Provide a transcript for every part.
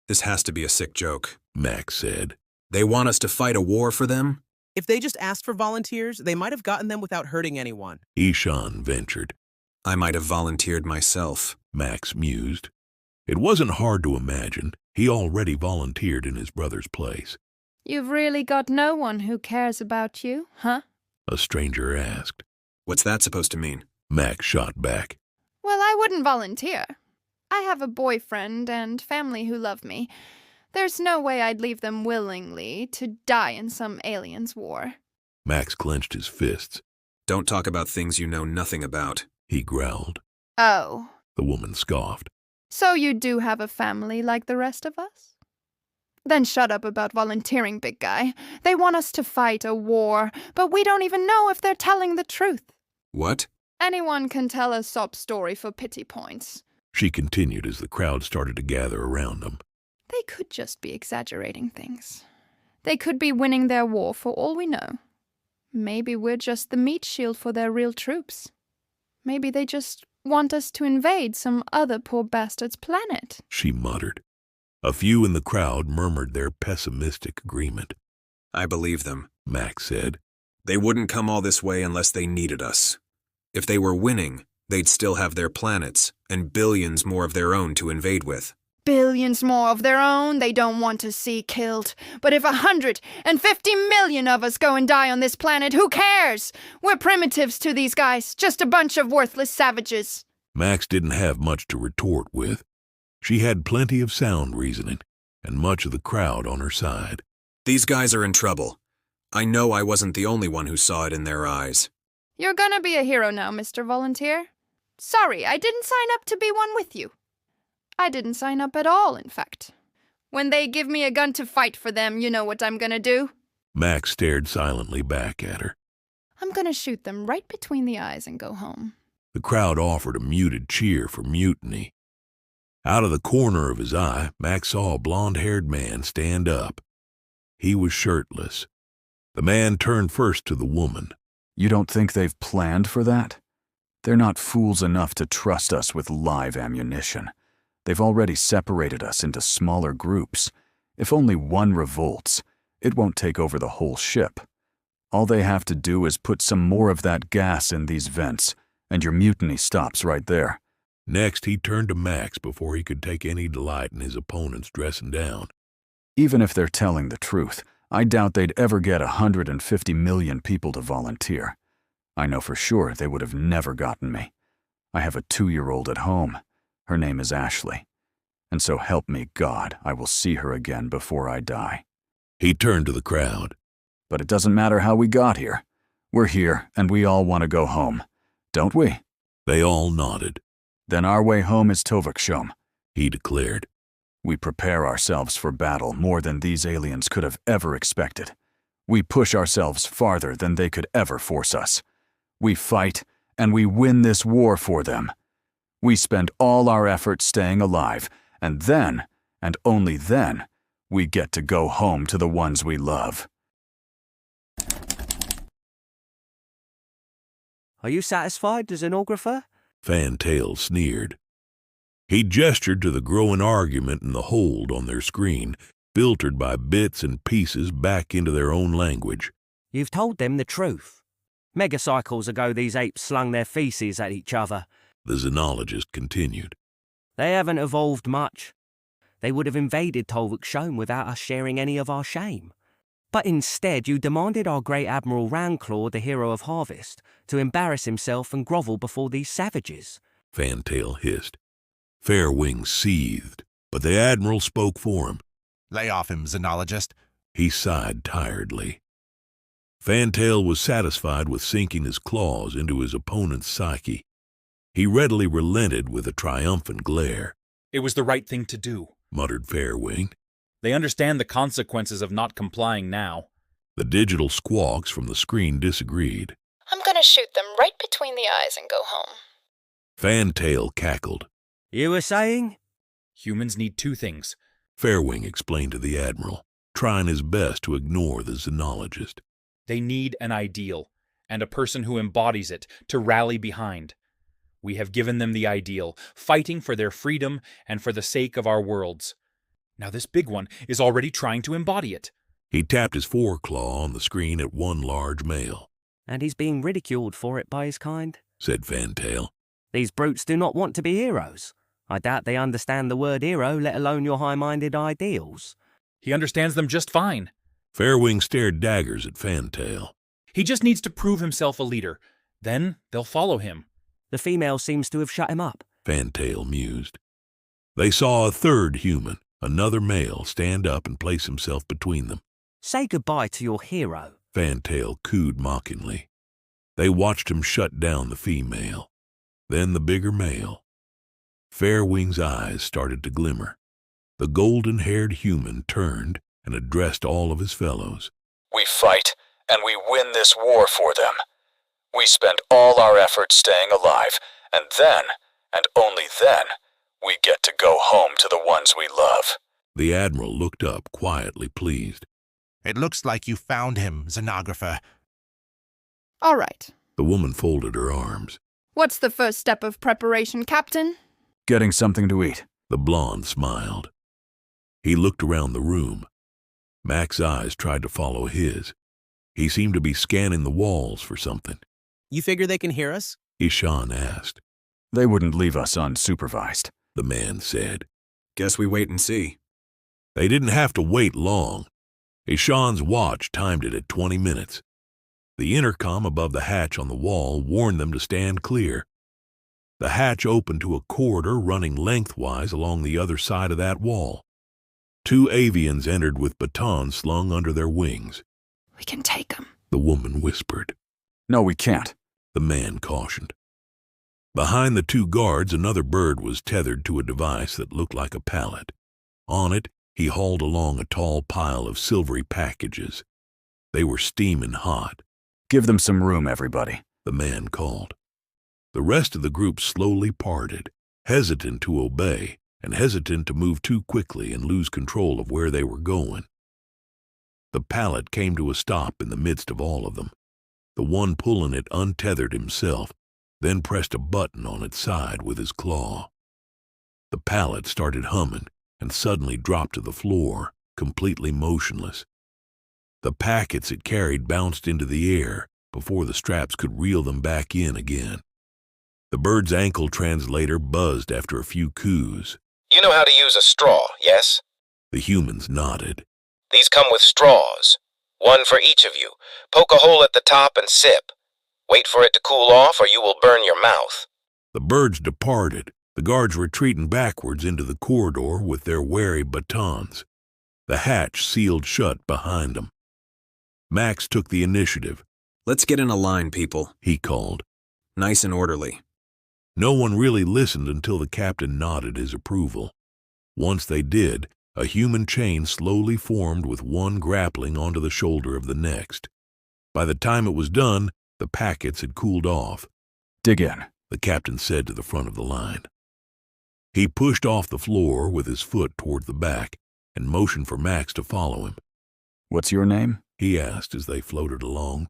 This has to be a sick joke, Max said. They want us to fight a war for them? If they just asked for volunteers, they might have gotten them without hurting anyone. Ishan ventured. I might have volunteered myself, Max mused. It wasn't hard to imagine. He already volunteered in his brother's place. You've really got no one who cares about you, huh? A stranger asked. What's that supposed to mean? Max shot back. Well, I wouldn't volunteer. I have a boyfriend and family who love me. There's no way I'd leave them willingly to die in some alien's war. Max clenched his fists. Don't talk about things you know nothing about, he growled. Oh. The woman scoffed. So you do have a family like the rest of us? Then shut up about volunteering, big guy. They want us to fight a war, but we don't even know if they're telling the truth. What? Anyone can tell a sob story for pity points. She continued as the crowd started to gather around them. They could just be exaggerating things. They could be winning their war for all we know. Maybe we're just the meat shield for their real troops. Maybe they just want us to invade some other poor bastard's planet, she muttered. A few in the crowd murmured their pessimistic agreement. I believe them, Max said. They wouldn't come all this way unless they needed us. If they were winning, they'd still have their planets and billions more of their own to invade with. Billions more of their own they don't want to see killed. But if 150 million of us go and die on this planet, who cares? We're primitives to these guys, just a bunch of worthless savages. Max didn't have much to retort with. She had plenty of sound reasoning, and much of the crowd on her side. These guys are in trouble. I know I wasn't the only one who saw it in their eyes. You're gonna be a hero now, Mr. Volunteer. Sorry, I didn't sign up to be one with you. I didn't sign up at all, in fact. When they give me a gun to fight for them, you know what I'm gonna do? Max stared silently back at her. I'm gonna shoot them right between the eyes and go home. The crowd offered a muted cheer for mutiny. Out of the corner of his eye, Max saw a blond-haired man stand up. He was shirtless. The man turned first to the woman. You don't think they've planned for that? They're not fools enough to trust us with live ammunition. They've already separated us into smaller groups. If only one revolts, it won't take over the whole ship. All they have to do is put some more of that gas in these vents, and your mutiny stops right there. Next, he turned to Max before he could take any delight in his opponent's dressing down. Even if they're telling the truth, I doubt they'd ever get 150 million people to volunteer. I know for sure they would have never gotten me. I have a 2-year-old at home. Her name is Ashley. And so help me God, I will see her again before I die. He turned to the crowd. But it doesn't matter how we got here. We're here, and we all want to go home. Don't we? They all nodded. Then our way home is Tovukshom, he declared. We prepare ourselves for battle more than these aliens could have ever expected. We push ourselves farther than they could ever force us. We fight, and we win this war for them. We spend all our effort staying alive, and then, and only then, we get to go home to the ones we love. Are you satisfied, Zenographer? Fantail sneered. He gestured to the growing argument in the hold on their screen, filtered by bits and pieces back into their own language. You've told them the truth. Megacycles ago these apes slung their feces at each other. The xenologist continued. They haven't evolved much. They would have invaded Tovukshom without us sharing any of our shame. But instead you demanded our great Admiral Roundclaw, the hero of Harvest, to embarrass himself and grovel before these savages. Fantail hissed. Fairwing seethed, but the Admiral spoke for him. Lay off him, xenologist. He sighed tiredly. Fantail was satisfied with sinking his claws into his opponent's psyche. He readily relented with a triumphant glare. It was the right thing to do, muttered Fairwing. They understand the consequences of not complying now. The digital squawks from the screen disagreed. I'm gonna shoot them right between the eyes and go home. Fantail cackled. You were saying? Humans need 2 things. Fairwing explained to the Admiral, trying his best to ignore the xenologist. They need an ideal, and a person who embodies it to rally behind. We have given them the ideal, fighting for their freedom and for the sake of our worlds. Now this big one is already trying to embody it. He tapped his foreclaw on the screen at one large male. And he's being ridiculed for it by his kind, said Fantail. These brutes do not want to be heroes. I doubt they understand the word hero, let alone your high-minded ideals. He understands them just fine. Fairwing stared daggers at Fantail. He just needs to prove himself a leader. Then they'll follow him. The female seems to have shut him up, Fantail mused. They saw a third human, another male, stand up and place himself between them. Say goodbye to your hero, Fantail cooed mockingly. They watched him shut down the female, then the bigger male. Fairwing's eyes started to glimmer. The golden-haired human turned and addressed all of his fellows. We fight, and we win this war for them. We spend all our efforts staying alive, and then, and only then, we get to go home to the ones we love. The Admiral looked up, quietly pleased. It looks like you found him, Xenographer. All right. The woman folded her arms. What's the first step of preparation, Captain? Getting something to eat. The blonde smiled. He looked around the room. Mac's eyes tried to follow his. He seemed to be scanning the walls for something. You figure they can hear us? Ishan asked. They wouldn't leave us unsupervised, the man said. Guess we wait and see. They didn't have to wait long. Ishan's watch timed it at 20 minutes. The intercom above the hatch on the wall warned them to stand clear. The hatch opened to a corridor running lengthwise along the other side of that wall. 2 avians entered with batons slung under their wings. We can take them, the woman whispered. No, we can't, the man cautioned. Behind the 2 guards, another bird was tethered to a device that looked like a pallet. On it, he hauled along a tall pile of silvery packages. They were steaming hot. Give them some room, everybody, the man called. The rest of the group slowly parted, hesitant to obey and hesitant to move too quickly and lose control of where they were going. The pallet came to a stop in the midst of all of them. The one pulling it untethered himself, then pressed a button on its side with his claw. The pallet started humming and suddenly dropped to the floor, completely motionless. The packets it carried bounced into the air before the straps could reel them back in again. The bird's ankle translator buzzed after a few coos. You know how to use a straw, yes? The humans nodded. These come with straws. One for each of you. Poke a hole at the top and sip. Wait for it to cool off or you will burn your mouth. The birds departed, the guards retreating backwards into the corridor with their wary batons. The hatch sealed shut behind them. Max took the initiative. Let's get in a line, people, he called. Nice and orderly. No one really listened until the captain nodded his approval. Once they did, a human chain slowly formed with one grappling onto the shoulder of the next. By the time it was done, the packets had cooled off. Dig in, the captain said to the front of the line. He pushed off the floor with his foot toward the back and motioned for Max to follow him. What's your name? He asked as they floated along.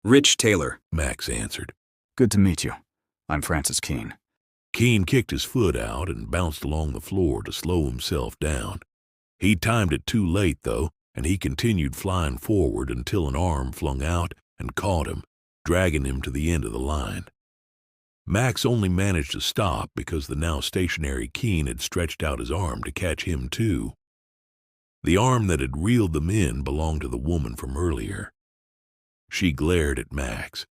Rich Taylor, Max answered. Good to meet you. I'm Francis Keene. Keene kicked his foot out and bounced along the floor to slow himself down. He timed it too late, though, and he continued flying forward until an arm flung out and caught him, dragging him to the end of the line. Max only managed to stop because the now stationary Keene had stretched out his arm to catch him, too. The arm that had reeled them in belonged to the woman from earlier. She glared at Max.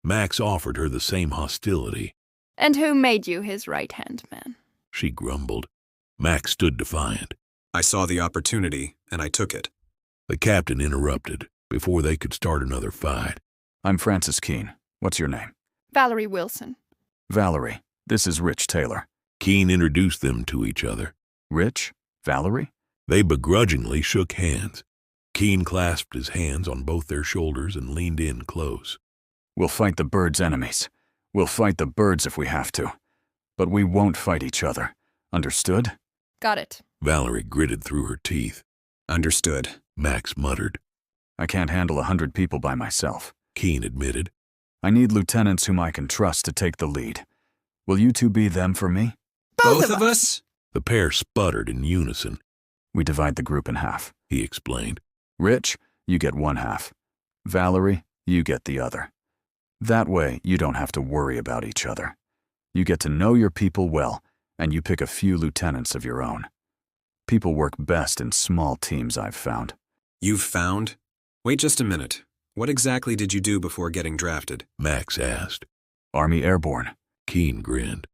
Max offered her the same hostility. And who made you his right-hand man? She grumbled. Max stood defiant. I saw the opportunity, and I took it. The captain interrupted before they could start another fight. I'm Francis Keene. What's your name? Valerie Wilson. Valerie, this is Rich Taylor. Keene introduced them to each other. Rich? Valerie? They begrudgingly shook hands. Keene clasped his hands on both their shoulders and leaned in close. We'll fight the birds' enemies. We'll fight the birds if we have to. But we won't fight each other. Understood? Got it. Valerie gritted through her teeth. Understood, Max muttered. I can't handle 100 people by myself, Keene admitted. I need lieutenants whom I can trust to take the lead. Will you two be them for me? Both of us? The pair sputtered in unison. We divide the group in half. he explained. Rich, you get one half. Valerie, you get the other. That way, you don't have to worry about each other. You get to know your people well, and you pick a few lieutenants of your own. People work best in small teams, I've found. You've found? Wait just a minute. What exactly did you do before getting drafted? Max asked. Army Airborne. Keen grinned.